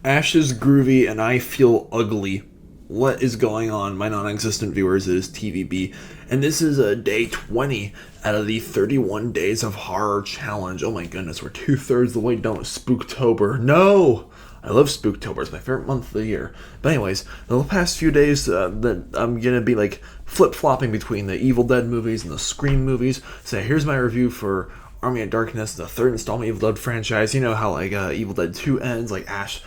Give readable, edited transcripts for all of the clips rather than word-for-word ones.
Ash is groovy and I feel ugly. What is going on, my non-existent viewers? It is TVB, and this is a day 20 out of the 31 Days of Horror Challenge. Oh my goodness, we're 2/3 the way done with Spooktober. No! I love Spooktober, it's my favorite month of the year. But anyways, the past few days that I'm gonna be like flip-flopping between the Evil Dead movies and the Scream movies. So here's my review for Army of Darkness, the third installment of the Evil Dead franchise. You know how like Evil Dead 2 ends, like Ash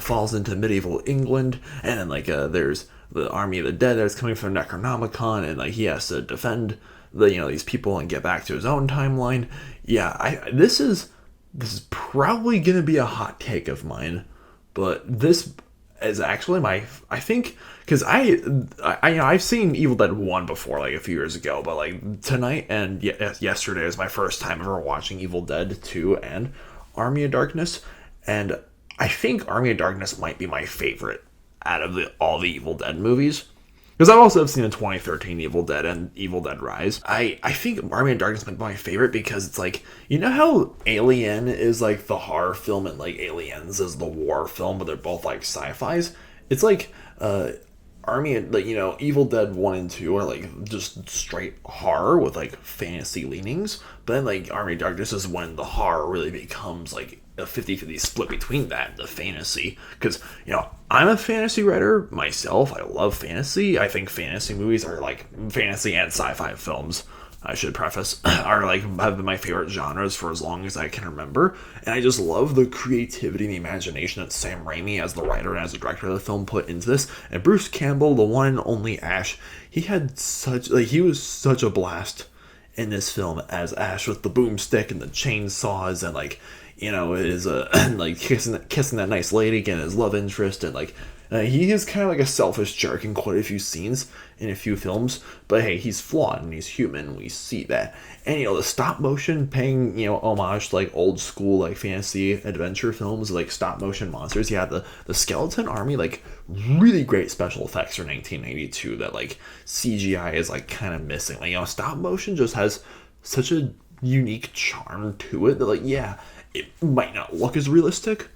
falls into medieval England, and then like there's the Army of the Dead that's coming from Necronomicon, and like he has to defend these people and get back to his own timeline. Yeah, this is probably gonna be a hot take of mine, but this is actually I think, because I've seen Evil Dead 1 before, like a few years ago, but like tonight and yesterday was my first time ever watching Evil Dead 2 and Army of Darkness, and I think Army of Darkness might be my favorite out of all the Evil Dead movies. Because I've also seen the 2013 Evil Dead and Evil Dead Rise. I think Army of Darkness might be my favorite because it's like, you know how Alien is like the horror film and like Aliens is the war film, but they're both like sci-fis? It's like Army, like, Evil Dead 1 and 2 are like just straight horror with like fantasy leanings. But then like Army of Darkness is when the horror really becomes like a 50-50 split between that and the fantasy. Because, I'm a fantasy writer myself. I love fantasy. I think fantasy movies are like fantasy and sci-fi films, I should preface, are like have been my favorite genres for as long as I can remember. And I just love the creativity and the imagination that Sam Raimi as the writer and as the director of the film put into this. And Bruce Campbell, the one and only Ash, he was such a blast in this film as Ash with the boomstick and the chainsaws and like, is like kissing that nice lady again, his love interest, and like he is kind of like a selfish jerk in quite a few scenes in a few films. But hey, he's flawed and he's human. We see that, and the stop motion paying homage to like old school like fantasy adventure films, like stop motion monsters. Yeah, the Skeleton Army, like really great special effects for 1992 that like CGI is like kind of missing. Like stop motion just has such a unique charm to it that like it might not look as realistic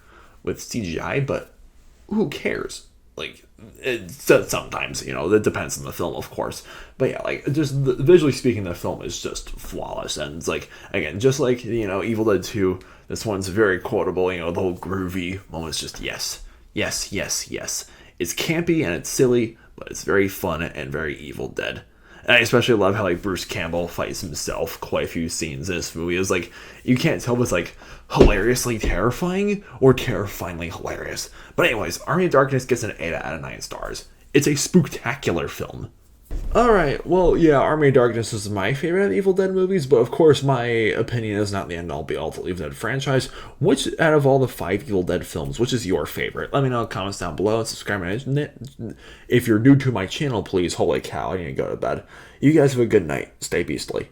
with CGI, but who cares? Like, sometimes, it depends on the film, of course. But yeah, like, just visually speaking, the film is just flawless. And it's like, again, just like, Evil Dead 2, this one's very quotable, the whole groovy moment's just yes, yes, yes, yes. It's campy and it's silly, but it's very fun and very Evil Dead. And I especially love how like Bruce Campbell fights himself quite a few scenes in this movie. It's like, you can't tell if it's like hilariously terrifying or terrifyingly hilarious. But anyways, Army of Darkness gets an 8 out of 9 stars. It's a spooktacular film. Alright, well, yeah, Army of Darkness is my favorite of the Evil Dead movies, but of course my opinion is not the end-all be-all to the Evil Dead franchise. Which, out of all the 5 Evil Dead films, which is your favorite? Let me know in the comments down below and subscribe. If you're new to my channel, please, holy cow, I need to go to bed. You guys have a good night. Stay beastly.